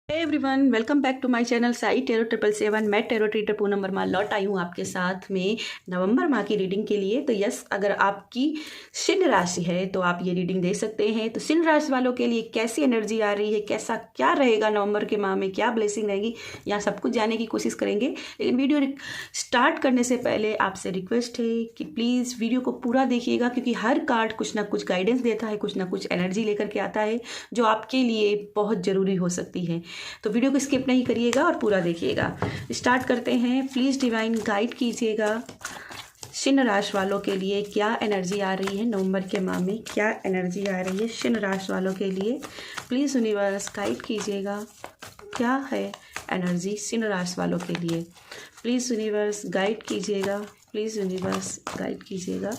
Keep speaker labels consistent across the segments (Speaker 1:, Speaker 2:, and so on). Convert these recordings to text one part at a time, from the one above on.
Speaker 1: Everyone welcome back to my channel Sai tarot 777। मैं tarot treat her Poonam Verma लौट आई हूँ आपके साथ में नवंबर माह की रीडिंग के लिए। तो यस, अगर आपकी सिंह राशि है तो आप ये रीडिंग दे सकते हैं। तो सिंह राशि वालों के लिए कैसी एनर्जी आ रही है, कैसा क्या रहेगा नवंबर के माह में, क्या ब्लेसिंग रहेगी, यहाँ सब कुछ जानने की कोशिश करेंगे। लेकिन वीडियो स्टार्ट करने से पहले आपसे रिक्वेस्ट है कि प्लीज़ वीडियो को पूरा देखिएगा, क्योंकि हर कार्ड कुछ ना कुछ गाइडेंस देता है, कुछ ना कुछ एनर्जी लेकर के आता है जो आपके लिए बहुत ज़रूरी हो सकती है। तो वीडियो को स्किप नहीं करिएगा और पूरा देखिएगा। स्टार्ट करते हैं। प्लीज़ डिवाइन गाइड कीजिएगा सिंह राशि वालों के लिए क्या एनर्जी आ रही है नवंबर के माह में, क्या एनर्जी आ रही है सिंह राशि वालों के लिए। प्लीज़ यूनिवर्स गाइड कीजिएगा क्या है एनर्जी सिंह राशि वालों के लिए। प्लीज़ यूनिवर्स गाइड कीजिएगा, प्लीज़ यूनिवर्स गाइड कीजिएगा।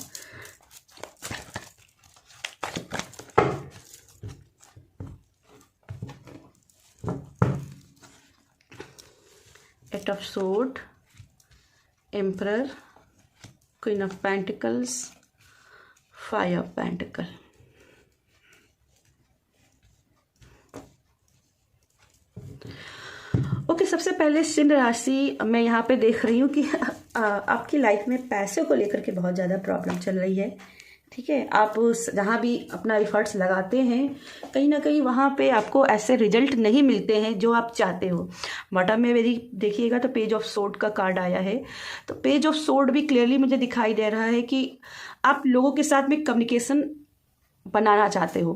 Speaker 1: Eight of sword, emperor, queen of pentacles, five of pentacle. Okay, सबसे पहले सिंह राशि मैं यहाँ पे देख रही हूँ कि आपकी लाइफ में पैसे को लेकर के बहुत ज़्यादा प्रॉब्लम चल रही है। ठीक है, आप जहाँ भी अपना एफर्ट्स लगाते हैं कहीं ना कहीं वहाँ पे आपको ऐसे रिजल्ट नहीं मिलते हैं जो आप चाहते हो। बॉटम में मेरी देखिएगा तो पेज ऑफ सोर्ड का कार्ड आया है। तो पेज ऑफ सोर्ड भी क्लियरली मुझे दिखाई दे रहा है कि आप लोगों के साथ में कम्युनिकेशन बनाना चाहते हो,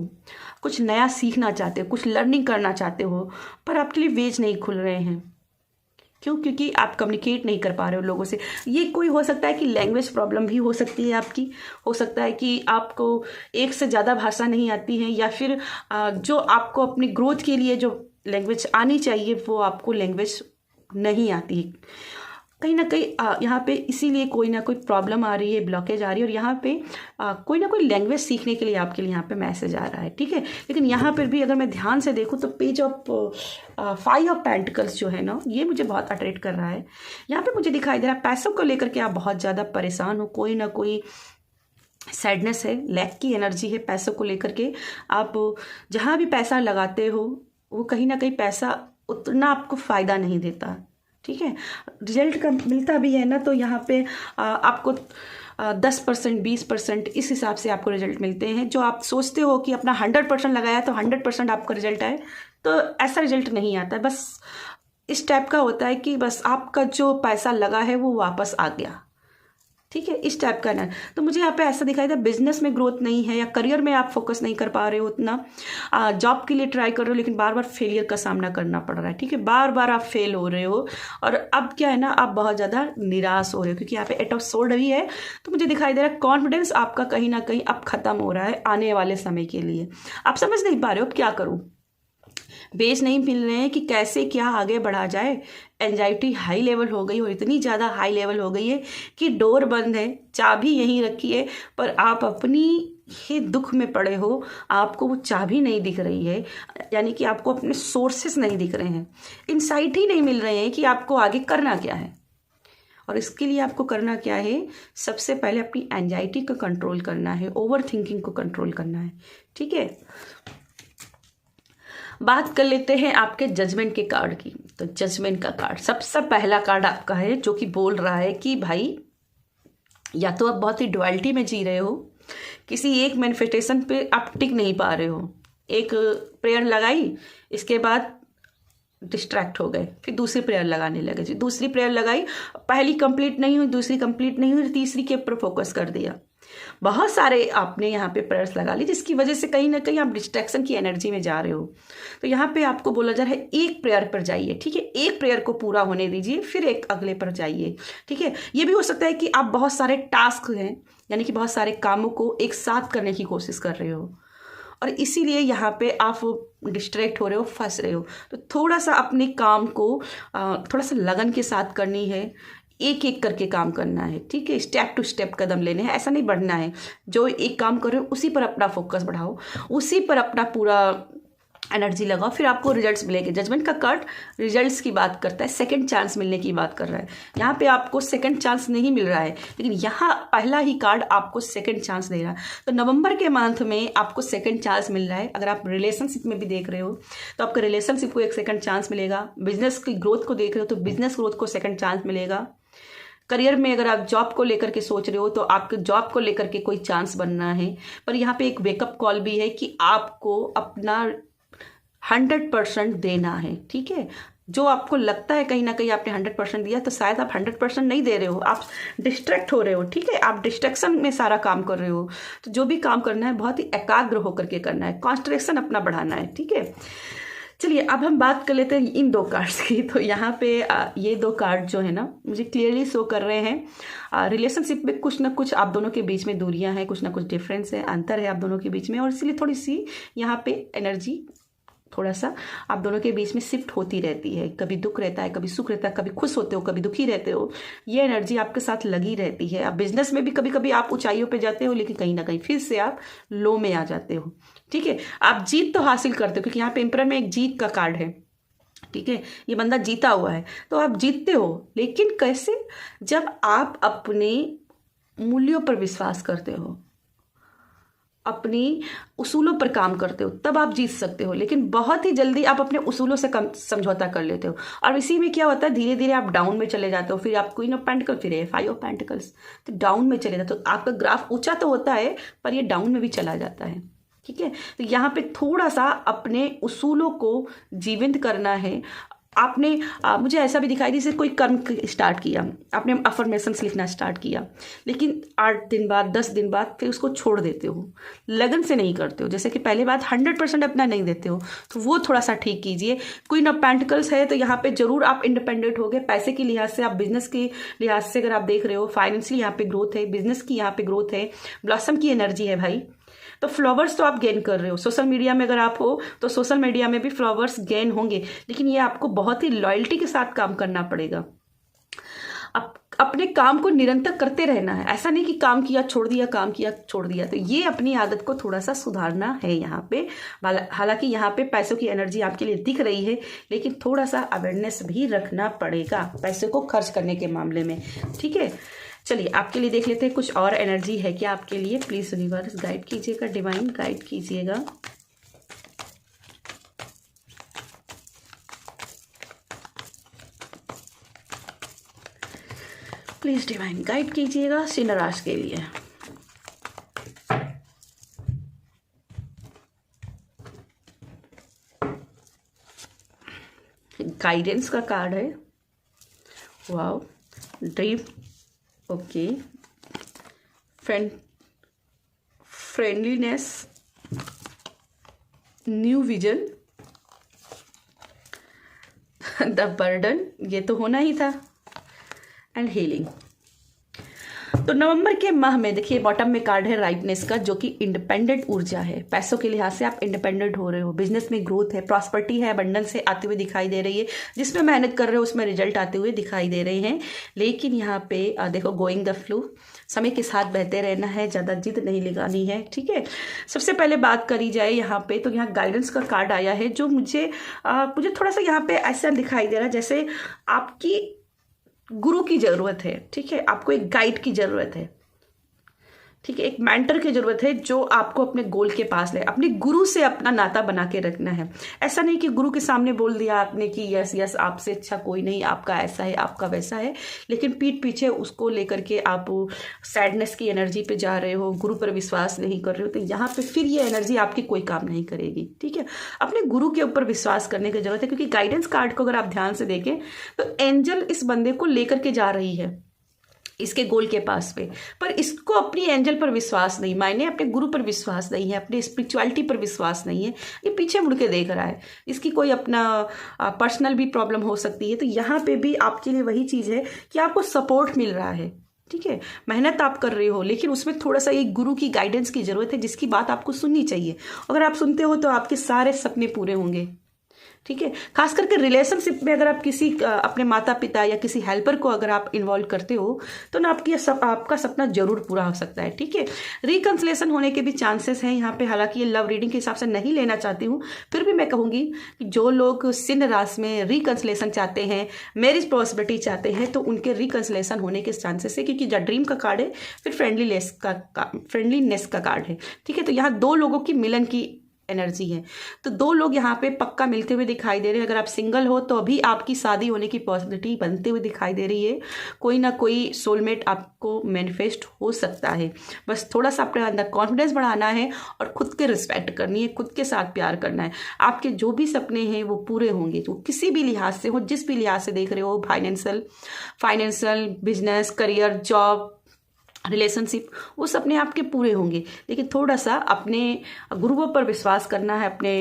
Speaker 1: कुछ नया सीखना चाहते हो, कुछ लर्निंग करना चाहते हो, पर आपके लिए वेज नहीं खुल रहे हैं। क्यों? क्योंकि आप कम्युनिकेट नहीं कर पा रहे हो लोगों से। ये कोई हो सकता है कि लैंग्वेज प्रॉब्लम भी हो सकती है आपकी, हो सकता है कि आपको एक से ज़्यादा भाषा नहीं आती है, या फिर जो आपको अपनी ग्रोथ के लिए जो लैंग्वेज आनी चाहिए वो आपको लैंग्वेज नहीं आती है। कहीं ना कहीं यहाँ पे इसीलिए कोई ना कोई प्रॉब्लम आ रही है, ब्लॉकेज आ रही है, और यहाँ पे कोई ना कोई लैंग्वेज सीखने के लिए आपके लिए यहाँ पे मैसेज आ रहा है। ठीक है, लेकिन यहाँ पर भी अगर मैं ध्यान से देखूँ तो page of five of pentacles जो है ना, ये मुझे बहुत अट्रैक्ट कर रहा है। यहाँ पे मुझे दिखाई दे रहा है पैसों को लेकर के आप बहुत ज़्यादा परेशान हो, कोई ना कोई सैडनेस है, लैक की एनर्जी है पैसों को लेकर के। आप जहाँ भी पैसा लगाते हो वो कहीं ना कहीं पैसा उतना आपको फ़ायदा नहीं देता। ठीक है, रिजल्ट का मिलता भी है ना तो यहाँ पे आपको 10%, 20% इस हिसाब से आपको रिजल्ट मिलते हैं। जो आप सोचते हो कि अपना 100% लगाया तो 100% आपका रिजल्ट आए, तो ऐसा रिजल्ट नहीं आता। बस इस टाइप का होता है कि बस आपका जो पैसा लगा है वो वापस आ गया। ठीक है, इस टाइप का ना। तो मुझे यहाँ पे ऐसा दिखाई दे बिजनेस में ग्रोथ नहीं है, या करियर में आप फोकस नहीं कर पा रहे हो उतना। जॉब के लिए ट्राई कर रहे हो लेकिन बार बार फेलियर का सामना करना पड़ रहा है। ठीक है, बार बार आप फेल हो रहे हो, और अब क्या है ना, आप बहुत ज़्यादा निराश हो रहे हो, क्योंकि यहाँ पे एट ऑफ सोर्ड भी है। तो मुझे दिखाई दे रहा है कॉन्फिडेंस आपका कहीं ना कहीं अब खत्म हो रहा है आने वाले समय के लिए। आप समझ नहीं पा रहे हो अब क्या करूँ, बेस नहीं मिल रहे हैं कि कैसे क्या आगे बढ़ा जाए। एंजाइटी हाई लेवल हो गई, और इतनी ज़्यादा हाई लेवल हो गई है कि डोर बंद है, चाबी यहीं रखी है, पर आप अपनी ही दुख में पड़े हो, आपको वो चाबी नहीं दिख रही है। यानी कि आपको अपने सोर्सेस नहीं दिख रहे हैं, इंसाइट ही नहीं मिल रहे हैं कि आपको आगे करना क्या है। और इसके लिए आपको करना क्या है, सबसे पहले अपनी एंजाइटी को कंट्रोल करना है, ओवर थिंकिंग को कंट्रोल करना है। ठीक है, बात कर लेते हैं आपके जजमेंट के कार्ड की। तो जजमेंट का कार्ड, सबसे पहला कार्ड आपका है जो कि बोल रहा है कि भाई या तो आप बहुत ही डुअलिटी में जी रहे हो, किसी एक मैनिफेस्टेशन पे आप टिक नहीं पा रहे हो। एक प्रेयर लगाई, इसके बाद डिस्ट्रैक्ट हो गए, फिर दूसरी प्रेयर लगाने लगे, फिर दूसरी प्रेयर लगाई, पहली कंप्लीट नहीं हुई, दूसरी कंप्लीट नहीं हुई, तीसरी के ऊपर फोकस कर दिया। बहुत सारे आपने यहाँ पे प्रेयर्स लगा ली, जिसकी वजह से कहीं ना कहीं आप डिस्ट्रैक्शन की एनर्जी में जा रहे हो। तो यहाँ पे आपको बोला जा रहा है एक प्रेयर पर जाइए। ठीक है, एक प्रेयर को पूरा होने दीजिए, फिर एक अगले पर जाइए। ठीक है, ये भी हो सकता है कि आप बहुत सारे टास्क हैं, यानी कि बहुत सारे कामों को एक साथ करने की कोशिश कर रहे हो, और इसीलिए यहाँ पे आप डिस्ट्रैक्ट हो रहे हो, फंस रहे हो। तो थोड़ा सा अपने काम को थोड़ा सा लगन के साथ करनी है, एक एक करके काम करना है। ठीक है, स्टेप टू स्टेप कदम लेने हैं, ऐसा नहीं बढ़ना है। जो एक काम कर रहे हो उसी पर अपना फोकस बढ़ाओ, उसी पर अपना पूरा एनर्जी लगाओ, फिर आपको रिजल्ट्स मिलेंगे। जजमेंट का कार्ड रिजल्ट्स की बात करता है, सेकंड चांस मिलने की बात कर रहा है। यहाँ पे आपको सेकंड चांस नहीं मिल रहा है, लेकिन यहाँ पहला ही कार्ड आपको सेकंड चांस दे रहा है। तो नवंबर के मंथ में आपको सेकंड चांस मिल रहा है। अगर आप रिलेशनशिप में भी देख रहे हो तो आपके रिलेशनशिप को एक सेकंड चांस मिलेगा। बिजनेस की ग्रोथ को देख रहे हो तो बिजनेस ग्रोथ को सेकंड चांस मिलेगा। करियर में अगर आप जॉब को लेकर के सोच रहे हो तो आपके जॉब को लेकर के कोई चांस बनना है। पर यहाँ पे एक वेकअप कॉल भी है कि आपको अपना 100% देना है, ठीक है। जो आपको लगता है कहीं ना कहीं आपने 100% दिया, तो शायद आप 100% नहीं दे रहे हो, आप डिस्ट्रैक्ट हो रहे हो, ठीक है। आप डिस्ट्रैक्शन में सारा काम कर रहे हो। तो जो भी काम करना है बहुत ही एकाग्र होकर के करना है, कॉन्सेंट्रेशन अपना बढ़ाना है, ठीक है। चलिए अब हम बात कर लेते हैं इन दो कार्ड्स की। तो यहाँ पे ये दो कार्ड जो है ना मुझे क्लियरली शो कर रहे हैं रिलेशनशिप में कुछ ना कुछ आप दोनों के बीच में दूरियां हैं, कुछ ना कुछ डिफरेंस है, अंतर है आप दोनों के बीच में, और इसलिए थोड़ी सी यहाँ पे एनर्जी थोड़ा सा आप दोनों के बीच में शिफ्ट होती रहती है। कभी दुख रहता है, कभी सुख रहता है, कभी खुश होते हो, कभी दुखी रहते हो। ये एनर्जी आपके साथ लगी रहती है। आप बिजनेस में भी कभी कभी आप ऊंचाइयों पे जाते हो, लेकिन कहीं ना कहीं फिर से आप लो में आ जाते हो, ठीक है। आप जीत तो हासिल करते हो, क्योंकि यहाँ पे एम्परर में एक जीत का कार्ड है, ठीक है। ये बंदा जीता हुआ है, तो आप जीतते हो, लेकिन कैसे? जब आप अपने मूल्यों पर विश्वास करते हो, अपनी उसूलों पर काम करते हो, तब आप जीत सकते हो। लेकिन बहुत ही जल्दी आप अपने उसूलों से कम समझौता कर लेते हो, और इसी में क्या होता है, धीरे धीरे आप डाउन में चले जाते हो। फिर आप क्वीन ऑफ पेंटिकल, फिर 5 ऑफ पेंटिकल्स, तो डाउन में चले जाते हो। आपका ग्राफ ऊंचा तो होता है, पर ये डाउन में भी चला जाता है, ठीक है। तो यहाँ पे थोड़ा सा अपने उसूलों को जीवंत करना है। आपने मुझे ऐसा भी दिखाई दी जैसे कोई कर्म स्टार्ट किया, आपने अफर्मेशंस लिखना स्टार्ट किया, लेकिन 8 दिन बाद 10 दिन बाद फिर उसको छोड़ देते हो, लगन से नहीं करते हो। जैसे कि पहले बात 100% अपना नहीं देते हो, तो वो थोड़ा सा ठीक कीजिए। क्वीन ऑफ पेंटिकल्स है, तो यहाँ पे जरूर आप इंडिपेंडेंट हो गए पैसे के लिहाज से, आप बिजनेस के लिहाज से अगर आप देख रहे हो, फाइनेंशियली यहाँ पे ग्रोथ है, बिजनेस की यहाँ पे ग्रोथ है, ब्लॉसम की एनर्जी है भाई। तो फ्लावर्स तो आप गेन कर रहे हो। सोशल मीडिया में अगर आप हो तो सोशल मीडिया में भी फ्लावर्स गेन होंगे, लेकिन ये आपको बहुत ही लॉयल्टी के साथ काम करना पड़ेगा। अपने काम को निरंतर करते रहना है, ऐसा नहीं कि काम किया छोड़ दिया, काम किया छोड़ दिया। तो ये अपनी आदत को थोड़ा सा सुधारना है यहाँ पे। हालांकि यहाँ पे पैसों की एनर्जी आपके लिए दिख रही है, लेकिन थोड़ा सा अवेयरनेस भी रखना पड़ेगा पैसे को खर्च करने के मामले में, ठीक है। चलिए आपके लिए देख लेते हैं कुछ और एनर्जी है क्या आपके लिए। प्लीज यूनिवर्स गाइड कीजिएगा, डिवाइन गाइड कीजिएगा। प्लीज डिवाइन गाइड कीजिएगा सिंह राशि के लिए। गाइडेंस का कार्ड है, wow, dream, okay, friendliness, new vision, the burden, ये तो होना ही था, एंड हीलिंग। तो नवंबर के माह में देखिए बॉटम में कार्ड है राइटनेस का, जो कि इंडिपेंडेंट ऊर्जा है। पैसों के लिहाज से आप इंडिपेंडेंट हो रहे हो, बिजनेस में ग्रोथ है, प्रॉस्पर्टी है, अबंडेंस से आते हुए दिखाई दे रही है। जिसमें मेहनत कर रहे हो उसमें रिजल्ट आते हुए दिखाई दे रहे हैं। लेकिन यहाँ पे देखो गोइंग द फ्लो, समय के साथ बहते रहना है, ज़्यादा जिद नहीं लगानी है, ठीक है। सबसे पहले बात करी जाए यहाँ पे, तो यहाँ गाइडेंस का कार्ड आया है, जो मुझे थोड़ा सा यहाँ पे ऐसा दिखाई दे रहा है जैसे आपकी गुरु की जरूरत है, ठीक है। आपको एक गाइड की जरूरत है, ठीक है, एक मेंटर की जरूरत है जो आपको अपने गोल के पास ले। अपने गुरु से अपना नाता बना के रखना है। ऐसा नहीं कि गुरु के सामने बोल दिया आपने कि यस यस आपसे अच्छा कोई नहीं, आपका ऐसा है, आपका वैसा है, लेकिन पीठ पीछे उसको लेकर के आप सैडनेस की एनर्जी पे जा रहे हो, गुरु पर विश्वास नहीं कर रहे हो, तो यहाँ पे फिर ये एनर्जी आपकी कोई काम नहीं करेगी, ठीक है। अपने गुरु के ऊपर विश्वास करने की जरूरत है, क्योंकि गाइडेंस कार्ड को अगर आप ध्यान से देखें तो एंजल इस बंदे को लेकर के जा रही है इसके गोल के पास पे, पर इसको अपनी एंजल पर विश्वास नहीं, मायने अपने गुरु पर विश्वास नहीं है, अपनी स्पिरिचुअलिटी पर विश्वास नहीं है। ये पीछे मुड़ के देख रहा है, इसकी कोई अपना पर्सनल भी प्रॉब्लम हो सकती है। तो यहाँ पे भी आपके लिए वही चीज़ है कि आपको सपोर्ट मिल रहा है, ठीक है, मेहनत आप कर रहे हो, लेकिन उसमें थोड़ा सा एक गुरु की गाइडेंस की जरूरत है, जिसकी बात आपको सुननी चाहिए। अगर आप सुनते हो तो आपके सारे सपने पूरे होंगे, ठीक है। खास करके रिलेशनशिप में अगर आप किसी अपने माता पिता या किसी हेल्पर को अगर आप इन्वॉल्व करते हो तो ना आपका सपना जरूर पूरा हो सकता है, ठीक है। रिकंसिलेशन होने के भी चांसेस हैं यहाँ पे, हालांकि ये लव रीडिंग के हिसाब से नहीं लेना चाहती हूँ, फिर भी मैं कहूँगी कि जो लोग सिंह राशि में रिकंसिलेशन चाहते हैं, मैरिज पॉसिबिलिटी चाहते हैं, तो उनके रिकंसिलेशन होने के चांसेस है, क्योंकि जब ड्रीम का कार्ड है फिर फ्रेंडलीनेस का कार्ड है, ठीक है। तो यहाँ दो लोगों की मिलन की एनर्जी है, तो दो लोग यहाँ पे पक्का मिलते हुए दिखाई दे रहे हैं। अगर आप सिंगल हो तो अभी आपकी शादी होने की पॉसिबिलिटी बनते हुए दिखाई दे रही है। कोई ना कोई सोलमेट आपको मैनिफेस्ट हो सकता है। बस थोड़ा सा अपने अंदर कॉन्फिडेंस बढ़ाना है और खुद के रिस्पेक्ट करनी है, खुद के साथ प्यार करना है। आपके जो भी सपने हैं वो पूरे होंगे, तो किसी भी लिहाज से हो, जिस भी लिहाज से देख रहे हो, financial, business, career, job, relationship, वो सपने आपके पूरे होंगे। लेकिन थोड़ा सा अपने गुरुओं पर विश्वास करना है, अपने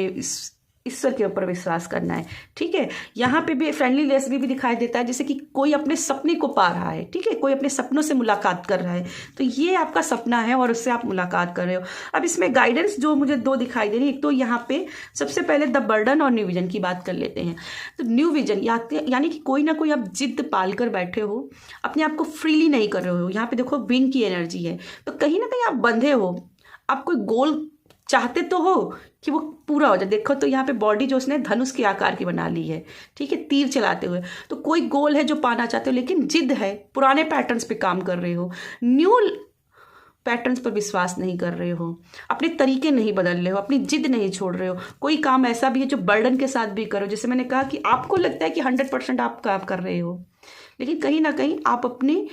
Speaker 1: ईश्वर के ऊपर विश्वास करना है, ठीक है। यहाँ पे भी फ्रेंडलीनेस भी दिखाई देता है, जैसे कि कोई अपने सपने को पा रहा है, ठीक है, कोई अपने सपनों से मुलाकात कर रहा है, तो ये आपका सपना है और उससे आप मुलाकात कर रहे हो। अब इसमें गाइडेंस जो मुझे दो दिखाई दे रही है, एक तो यहाँ पे सबसे पहले द बर्डन और न्यू विजन की बात कर लेते हैं। तो न्यू विजन यानी कि कोई ना कोई आप जिद पाल कर बैठे हो, अपने आप को फ्रीली नहीं कर रहे हो। यहाँ पे देखो विंग की एनर्जी है, तो कहीं ना कहीं आप बंधे हो, आप कोई गोल चाहते तो हो कि वो पूरा हो जाए। देखो तो यहाँ पे बॉडी जो उसने धनुष के आकार की बना ली है, ठीक है, तीर चलाते हुए। तो कोई गोल है जो पाना चाहते हो, लेकिन जिद है, पुराने पैटर्न्स पे काम कर रहे हो, न्यू पैटर्न्स पर विश्वास नहीं कर रहे हो, अपने तरीके नहीं बदल रहे हो, अपनी जिद नहीं छोड़ रहे हो। कोई काम ऐसा भी है जो बर्डन के साथ भी करो, जैसे मैंने कहा कि आपको लगता है कि 100% आप काम कर रहे हो, लेकिन कहीं ना कहीं आप अपने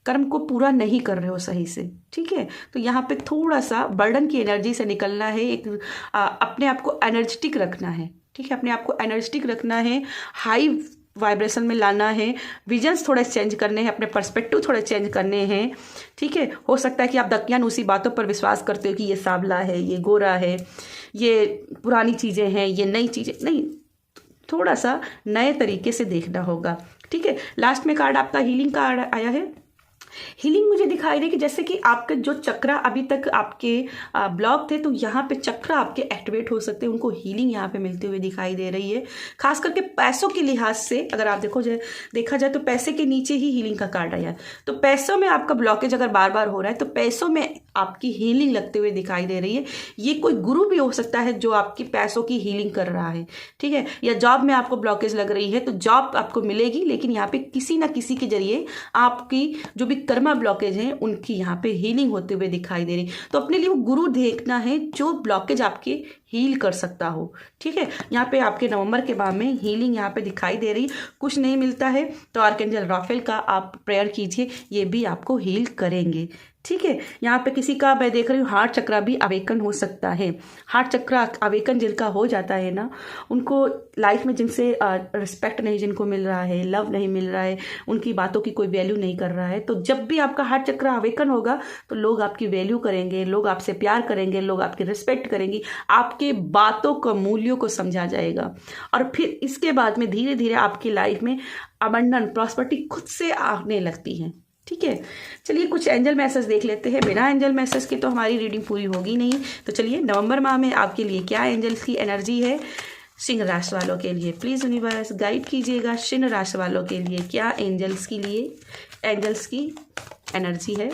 Speaker 1: कर्म को पूरा नहीं कर रहे हो सही से, ठीक है। तो यहाँ पे थोड़ा सा बर्डन की एनर्जी से निकलना है, एक अपने आप को एनर्जेटिक रखना है, ठीक है, अपने आप को एनर्जेटिक रखना है, हाई वाइब्रेशन में लाना है, विजन्स थोड़े चेंज करने हैं, अपने पर्सपेक्टिव थोड़े चेंज करने हैं, ठीक है। हो सकता है कि आप दकियान उसी बातों पर विश्वास करते हो कि ये सांवला है, ये गोरा है, ये पुरानी चीज़ें हैं, ये नई चीज़ें नहीं, थोड़ा सा नए तरीके से देखना होगा, ठीक है। लास्ट में कार्ड आपका हीलिंग कार्ड आया है। हीलिंग मुझे दिखाई दे कि जैसे कि आपके जो चक्रा अभी तक आपके ब्लॉक थे, तो यहाँ पे चक्रा आपके एक्टिवेट हो सकते हैं, उनको हीलिंग यहाँ पे मिलते हुए दिखाई दे रही है। खास करके पैसों के लिहाज से अगर आप देखा जाए तो पैसे के नीचे ही हीलिंग का कार्ड आया, तो पैसों में आपका ब्लॉकेज अगर बार बार हो रहा है तो पैसों में आपकी हीलिंग लगते हुए दिखाई दे रही है। ये कोई गुरु भी हो सकता है जो आपकी पैसों की हीलिंग कर रहा है, ठीक है। या जॉब में आपको ब्लॉकेज लग रही है तो जॉब आपको मिलेगी, लेकिन यहाँ पे किसी ना किसी के जरिए आपकी जो भी कर्मा ब्लॉकेज हैं उनकी यहाँ पे हीलिंग होते हुए दिखाई दे रही। तो अपने लिए वो गुरु देखना है जो ब्लॉकेज आपके हील कर सकता हो, ठीक है। यहाँ पे आपके नवंबर के माह में हीलिंग यहाँ पे दिखाई दे रही। कुछ नहीं मिलता है तो आर्कएंजल राफेल का आप प्रेयर कीजिए, ये भी आपको हील करेंगे, ठीक है। यहाँ पे किसी का मैं देख रही हूँ हार्ट चक्रा भी अवेकन हो सकता है। हार्ट चक्रा अवेकन जिनका हो जाता है ना, उनको लाइफ में जिनसे रिस्पेक्ट नहीं जिनको मिल रहा है, लव नहीं मिल रहा है, उनकी बातों की कोई वैल्यू नहीं कर रहा है, तो जब भी आपका हार्ट चक्रा अवेकन होगा तो लोग आपकी वैल्यू करेंगे, लोग आपसे प्यार करेंगे, लोग आपकी रिस्पेक्ट करेंगे, आपके बातों को मूल्यों को समझा जाएगा। और फिर इसके बाद में धीरे धीरे आपकी लाइफ में अबंडन प्रॉस्पेरिटी खुद से आने लगती है, ठीक है। चलिए कुछ एंजल मैसेज देख लेते हैं। बिना एंजल मैसेज के तो हमारी रीडिंग पूरी होगी नहीं। तो चलिए नवंबर माह में आपके लिए क्या एंजल्स की एनर्जी है सिंह राशि वालों के लिए, प्लीज़ यूनिवर्स गाइड कीजिएगा। सिंह राशि वालों के लिए क्या एंजल्स की एनर्जी है।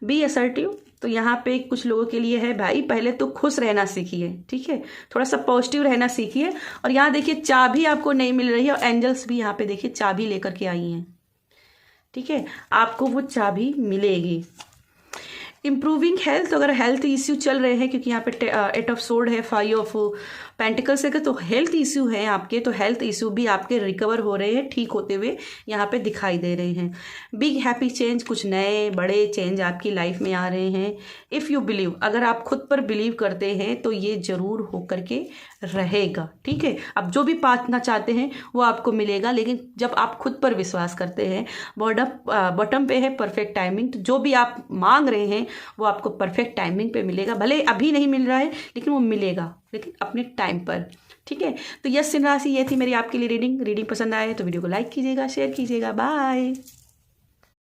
Speaker 1: बी असर्टिव, तो यहाँ पे कुछ लोगों के लिए है भाई, पहले तो खुश रहना सीखिए, ठीक है, थोड़ा सा पॉजिटिव रहना सीखिए। और यहाँ देखिए चाबी आपको नहीं मिल रही है और एंजल्स भी यहाँ पे देखिए चाबी लेकर के आई हैं, ठीक है, आपको वो चाबी मिलेगी। इम्प्रूविंग हेल्थ, अगर हेल्थ इश्यू चल रहे हैं, क्योंकि यहाँ पे 8 ऑफ सोर्ड है, 5 ऑफ पेंटिकल्स है, तो हेल्थ इश्यू है आपके, तो हेल्थ इश्यू भी आपके रिकवर हो रहे हैं, ठीक होते हुए यहाँ पे दिखाई दे रहे हैं। बिग हैप्पी चेंज, कुछ नए बड़े चेंज आपकी लाइफ में आ रहे हैं। इफ़ यू बिलीव, अगर आप खुद पर बिलीव करते हैं तो ये जरूर हो करके रहेगा, ठीक है। अब जो भी पाना चाहते हैं वो आपको मिलेगा, लेकिन जब आप खुद पर विश्वास करते हैं, बॉटम पे है परफेक्ट टाइमिंग, तो जो भी आप मांग रहे हैं वो आपको परफेक्ट टाइमिंग पे मिलेगा। भले अभी नहीं मिल रहा है लेकिन वो मिलेगा, लेकिन अपने टाइम पर, ठीक है। तो यस सिंह राशि, ये थी मेरी आपके लिए रीडिंग पसंद आए तो वीडियो को लाइक कीजिएगा, शेयर कीजिएगा। बाय।